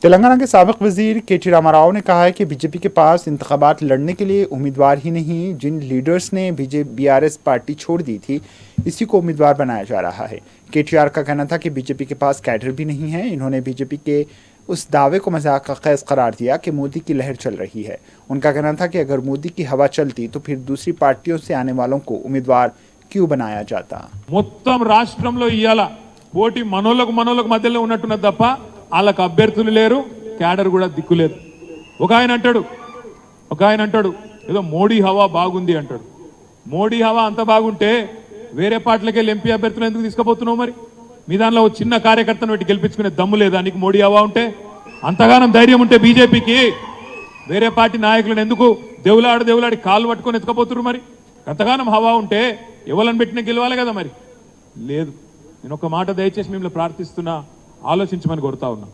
तेलंगाना के साबिक वजीर के.टी. रामाराव ने कहा है कि बीजेपी के पास इंतखाबात लड़ने के लिए उम्मीदवार ही नहीं, जिन लीडर्स ने बीआरएस पार्टी छोड़ दी थी इसी को उम्मीदवार बनाया जा रहा है। के.टी.आर का कहना था कि बीजेपी के पास कैडर भी नहीं है। इन्होंने बीजेपी के उस दावे को मजाक का खेज करार दिया कि मोदी की लहर चल रही है। उनका कहना था कि अगर मोदी की हवा चलती तो फिर दूसरी पार्टियों से आने वालों को उम्मीदवार क्यों बनाया जाता। మొత్తం రాష్ట్రంలో ఇయాల పోటీ మనోళ్ళకు మధ్యలో ఉన్నట్టున్నది తప్ప వాళ్ళకి అభ్యర్థులు లేరు, క్యాడర్ కూడా దిక్కులేదు. ఒక ఆయన అంటాడు ఏదో మోడీ హవా బాగుంది అంటాడు. మోడీ హవా అంత బాగుంటే వేరే పార్టీలకి వెళ్ళి ఎంపీ అభ్యర్థులు ఎందుకు తీసుకుపోతున్నావు? మరి మీ దానిలో చిన్న కార్యకర్తను పెట్టి గెలిపించుకునే దమ్ము లేదా నీకు? మోడీ హవా ఉంటే, అంతగానం ధైర్యం ఉంటే బీజేపీకి వేరే పార్టీ నాయకులను ఎందుకు దేవులాడి కాళ్ళు పట్టుకొని ఎత్తుకపోతున్నారు? మరి అంతగానం హవా ఉంటే ఎవరిని పెట్టినా గెలవాలి కదా. మరి లేదు. నేను ఒక మాట దయచేసి మిమ్మల్ని ప్రార్థిస్తున్నా, ఆలోచించమని కోరుతా ఉన్నా.